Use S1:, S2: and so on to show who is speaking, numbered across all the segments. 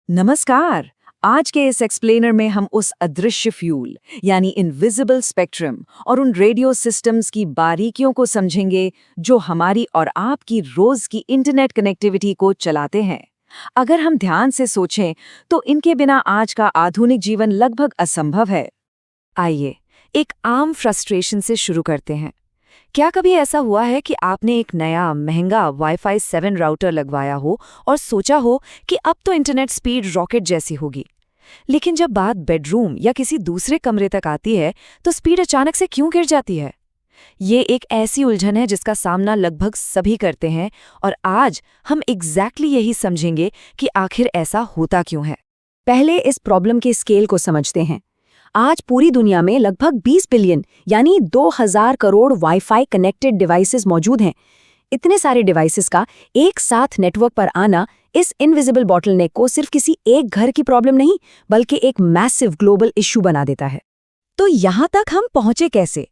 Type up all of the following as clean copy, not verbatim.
S1: नमस्कार। आज के इस एक्सप्लेनर में हम उस अदृश्य फ्यूल यानी इनविजिबल स्पेक्ट्रम और उन रेडियो सिस्टम्स की बारीकियों को समझेंगे जो हमारी और आपकी रोज की इंटरनेट कनेक्टिविटी को चलाते हैं। अगर हम ध्यान से सोचें तो इनके बिना आज का आधुनिक जीवन लगभग असंभव है। आइए एक आम फ्रस्ट्रेशन से शुरू करते हैं। क्या कभी ऐसा हुआ है कि आपने एक नया महंगा वाईफाई 7 राउटर लगवाया हो और सोचा हो कि अब तो इंटरनेट स्पीड रॉकेट जैसी होगी, लेकिन जब बात बेडरूम या किसी दूसरे कमरे तक आती है तो स्पीड अचानक से क्यों गिर जाती है? ये एक ऐसी उलझन है जिसका सामना लगभग सभी करते हैं और आज हम एग्जैक्टली यही समझेंगे कि आखिर ऐसा होता क्यों है। पहले इस प्रॉब्लम के स्केल को समझते हैं। आज पूरी दुनिया में लगभग 20 बिलियन यानी 2000 करोड़ वाईफाई कनेक्टेड डिवाइसेस मौजूद हैं। इतने सारे डिवाइसेस का एक साथ नेटवर्क पर आना इस इनविजिबल बॉटलनेक को सिर्फ किसी एक घर की प्रॉब्लम नहीं बल्कि एक मैसिव ग्लोबल इश्यू बना देता है। तो यहाँ तक हम पहुंचे कैसे?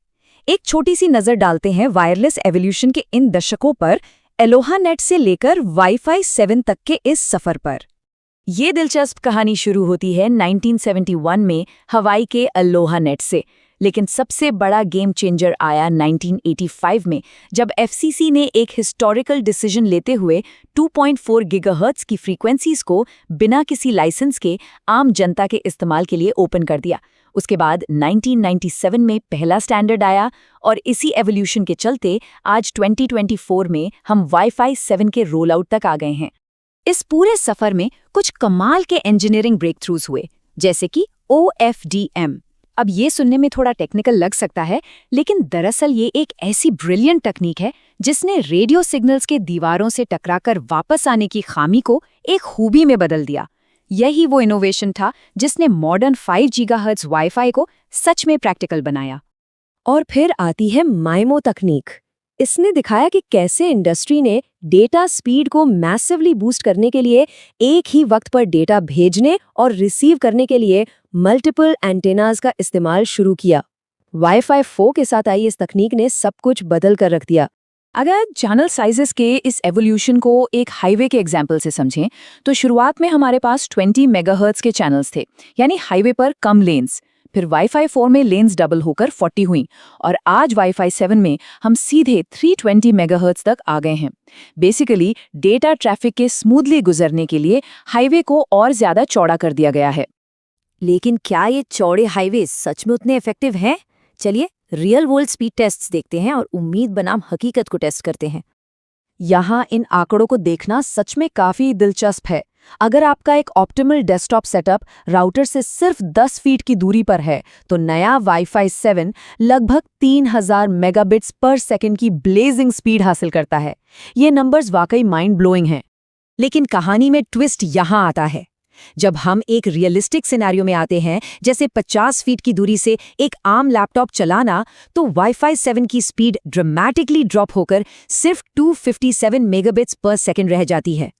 S1: एक छोटी सी नजर डालते हैं वायरलेस एवोल्यूशन के इन दशकों पर, एलोहा नेट से लेकर वाईफाई 7 तक के इस सफर पर। ये दिलचस्प कहानी शुरू होती है 1971 में हवाई के अलोहा नेट से, लेकिन सबसे बड़ा गेम चेंजर आया 1985 में जब एफसीसी ने एक हिस्टोरिकल डिसीजन लेते हुए 2.4 गीगाहर्ट्ज की फ्रीक्वेंसीज को बिना किसी लाइसेंस के आम जनता के इस्तेमाल के लिए ओपन कर दिया। उसके बाद 1997 में पहला स्टैंडर्ड आया और इसी एवोल्यूशन के चलते आज 2024 में हम वाईफाई 7 के रोल आउट तक आ गए हैं। इस पूरे सफर में कुछ कमाल के इंजीनियरिंग ब्रेक थ्रूज हुए, जैसे कि OFDM। अब ये सुनने में थोड़ा टेक्निकल लग सकता है, लेकिन दरअसल ये एक ऐसी ब्रिलियंट तकनीक है जिसने रेडियो सिग्नल्स के दीवारों से टकराकर वापस आने की खामी को एक खूबी में बदल दिया। यही वो इनोवेशन था जिसने मॉडर्न 5 गीगाहर्ट्ज वाईफाई को सच में प्रैक्टिकल बनाया। और फिर आती है माइमो तकनीक। इसने दिखाया कि कैसे इंडस्ट्री ने डेटा स्पीड को मैसिवली बूस्ट करने के लिए एक ही वक्त पर डेटा भेजने और रिसीव करने के लिए मल्टीपल एंटेनाज का इस्तेमाल शुरू किया। वाईफाई 4 के साथ आई इस तकनीक ने सब कुछ बदल कर रख दिया। अगर चैनल साइजेस के इस एवोल्यूशन को एक हाईवे के एग्जाम्पल से समझें तो शुरुआत में हमारे पास 20 मेगाहर्ट्ज के चैनल्स थे, यानी हाईवे पर कम लेन्स। फिर वाईफाई 4 में लेन्स डबल होकर 40 हुई और आज वाईफाई 7 में हम सीधे 320 मेगाहर्ट्ज तक आ गए हैं। बेसिकली डेटा ट्रैफिक के स्मूथली गुजरने के लिए हाईवे को और ज्यादा चौड़ा कर दिया गया है। लेकिन क्या ये चौड़े हाईवे सच में उतने इफेक्टिव हैं? चलिए रियल वर्ल्ड स्पीड टेस्ट्स देखते हैं और उम्मीद बनाम हकीकत को टेस्ट करते हैं। यहाँ इन आंकड़ों को देखना सच में काफी दिलचस्प है। अगर आपका एक ऑप्टिमल डेस्कटॉप सेटअप राउटर से सिर्फ 10 फीट की दूरी पर है तो नया वाईफाई 7 लगभग 3000 मेगाबिट्स पर सेकंड की ब्लेजिंग स्पीड हासिल करता है। ये नंबर्स वाकई माइंड ब्लोइंग हैं। लेकिन कहानी में ट्विस्ट यहाँ आता है। जब हम एक रियलिस्टिक सिनेरियो में आते हैं, जैसे 50 फीट की दूरी से एक आम लैपटॉप चलाना, तो वाईफाई 7 की स्पीड ड्रामेटिकली ड्रॉप होकर सिर्फ 257 मेगाबिट्स पर सेकंड रह जाती है।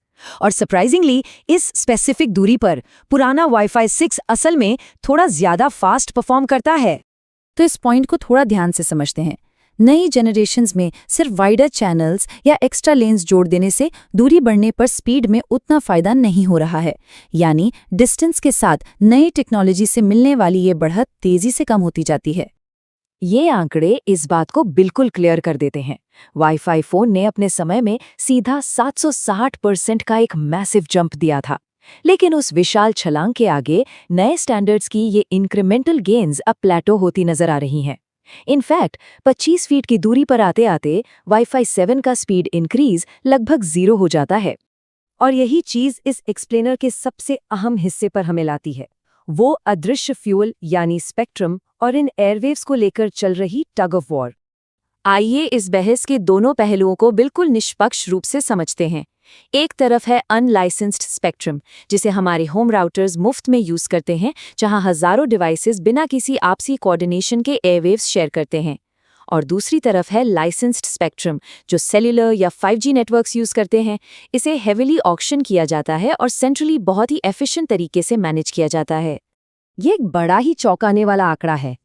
S1: और सरप्राइजिंगली इस स्पेसिफिक दूरी पर पुराना वाईफाई 6 असल में थोड़ा ज्यादा फास्ट परफॉर्म करता है। तो इस पॉइंट को थोड़ा ध्यान से समझते हैं। नई जनरेशन्स में सिर्फ वाइडर चैनल्स या एक्स्ट्रा लेन्स जोड़ देने से दूरी बढ़ने पर स्पीड में उतना फायदा नहीं हो रहा है, यानी डिस्टेंस के साथ नई टेक्नोलॉजी से मिलने वाली ये बढ़त तेजी से कम होती जाती है। ये आंकड़े इस बात को बिल्कुल क्लियर कर देते हैं। वाईफाई 4 ने अपने समय में सीधा 760% का एक मैसिव जंप दिया था, लेकिन उस विशाल छलांग के आगे नए स्टैंडर्ड्स की ये इंक्रीमेंटल गेन्स अब प्लेटो होती नजर आ रही हैं। इनफैक्ट 25 फीट की दूरी पर आते आते वाईफाई 7 का स्पीड इंक्रीज लगभग 0 हो जाता है। और यही चीज इस एक्सप्लेनर के सबसे अहम हिस्से पर हमें लाती है, वो अदृश्य फ्यूल यानी स्पेक्ट्रम और इन एयरवेव्स को लेकर चल रही टग ऑफ वॉर। आइए इस बहस के दोनों पहलुओं को बिल्कुल निष्पक्ष रूप से समझते हैं। एक तरफ है अनलाइसेंस्ड स्पेक्ट्रम, जिसे हमारे होम राउटर्स मुफ्त में यूज करते हैं, जहां हजारों डिवाइसेस बिना किसी आपसी कोऑर्डिनेशन के एयरवेव्स शेयर करते हैं। और दूसरी तरफ है लाइसेंस्ड स्पेक्ट्रम, जो सेल्युलर या 5G नेटवर्क्स यूज करते हैं। इसे हेविली ऑक्शन किया जाता है और सेंट्रली बहुत ही एफिशिएंट तरीके से मैनेज किया जाता है। ये एक बड़ा ही चौंकाने वाला आंकड़ा है।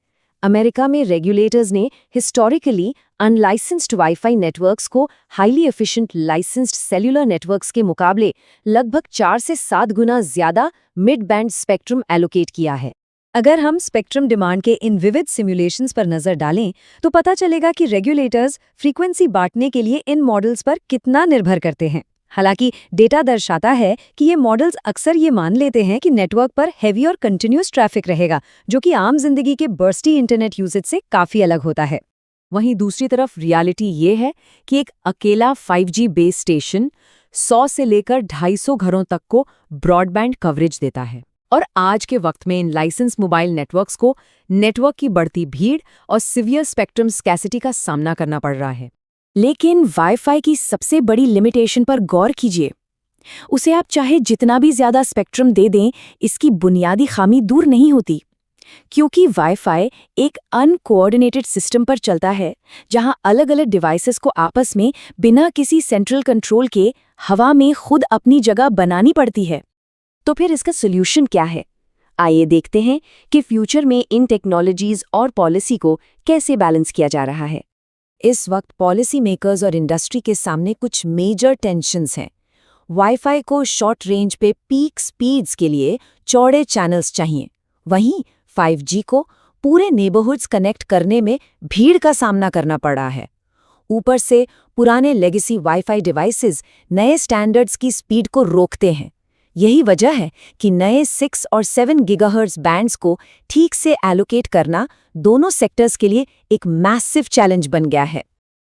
S2: अमेरिका में रेगुलेटर्स ने हिस्टोरिकली अनलाइसेंस्ड वाईफाई नेटवर्क्स को highly efficient licensed cellular networks के मुकाबले लगभग 4 से 7 गुना ज्यादा मिड बैंड स्पेक्ट्रम एलोकेट किया है। अगर हम स्पेक्ट्रम डिमांड के इन विविध सिमुलेशंस पर नजर डालें तो पता चलेगा कि रेगुलेटर्स फ्रीक्वेंसी बांटने के लिए इन मॉडल्स पर कितना निर्भर करते हैं। हालांकि डेटा दर्शाता है कि ये मॉडल्स अक्सर ये मान लेते हैं कि नेटवर्क पर हैवी और कंटिन्यूस ट्रैफिक रहेगा, जो कि आम जिंदगी के बर्स्टी इंटरनेट यूसेज से काफी अलग होता है।
S1: वहीं दूसरी तरफ रियलिटी ये है कि एक अकेला 5G बेस स्टेशन 100 से लेकर 250 घरों तक को ब्रॉडबैंड कवरेज देता है। और आज के वक्त में इन लाइसेंस मोबाइल नेटवर्क्स को नेटवर्क की बढ़ती भीड़ और सिवियर स्पेक्ट्रम स्कैसिटी का सामना करना पड़ रहा है।
S2: लेकिन वाईफाई की सबसे बड़ी लिमिटेशन पर गौर कीजिए। उसे आप चाहे जितना भी ज्यादा स्पेक्ट्रम दे दें, इसकी बुनियादी खामी दूर नहीं होती। क्योंकि वाईफाई एक अनकोऑर्डिनेटेड सिस्टम पर चलता है, जहां अलग-अलग डिवाइसेस को आपस में बिना किसी सेंट्रल कंट्रोल के हवा में खुद अपनी जगह बनानी पड़ती है। तो फिर इसका सोल्यूशन क्या है? आइए देखते हैं कि फ्यूचर में इन टेक्नोलॉजीज और पॉलिसी को कैसे बैलेंस किया जा रहा है। इस वक्त पॉलिसी मेकर्स और इंडस्ट्री के सामने कुछ मेजर टेंशन्स हैं। वाईफाई को शॉर्ट रेंज पे पीक स्पीड्स के लिए चौड़े चैनल्स चाहिए, वहीं 5G को पूरे नेबरहुड्स कनेक्ट करने में भीड़ का सामना करना पड़ रहा है। ऊपर से पुराने लेगेसी वाईफाई डिवाइसेस नए स्टैंडर्ड्स की स्पीड को रोकते हैं। यही वजह है कि नए 6 और 7 गीगाहर्ट्ज बैंड्स को ठीक से एलोकेट करना दोनों सेक्टर्स के लिए एक मैसिव चैलेंज बन गया है।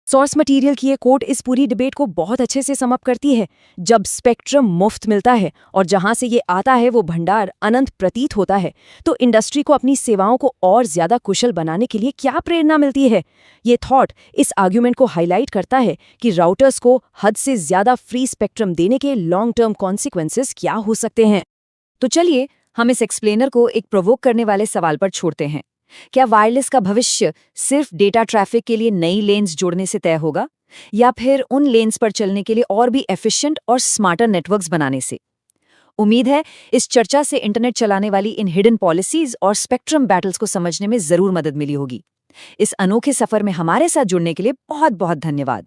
S1: सोर्स मटेरियल की ये कोट इस पूरी डिबेट को बहुत अच्छे से सम अप करती है। जब स्पेक्ट्रम मुफ्त मिलता है और जहां से ये आता है वो भंडार अनंत प्रतीत होता है, तो इंडस्ट्री को अपनी सेवाओं को और ज्यादा कुशल बनाने के लिए क्या प्रेरणा मिलती है? ये थॉट इस आर्ग्यूमेंट को हाईलाइट करता है कि राउटर्स को हद से ज्यादा फ्री स्पेक्ट्रम देने के लॉन्ग टर्म कॉन्सिक्वेंसेस क्या हो सकते हैं। तो चलिए हम इस एक्सप्लेनर को एक प्रोवोक करने वाले सवाल पर छोड़ते हैं। क्या वायरलेस का भविष्य सिर्फ डेटा ट्रैफिक के लिए नई लेन्स जोड़ने से तय होगा, या फिर उन लेन्स पर चलने के लिए और भी एफिशिएंट और स्मार्टर नेटवर्क्स बनाने से? उम्मीद है इस चर्चा से इंटरनेट चलाने वाली इन हिडन पॉलिसीज और स्पेक्ट्रम बैटल्स को समझने में जरूर मदद मिली होगी। इस अनोखे सफर में हमारे साथ जुड़ने के लिए बहुत बहुत धन्यवाद।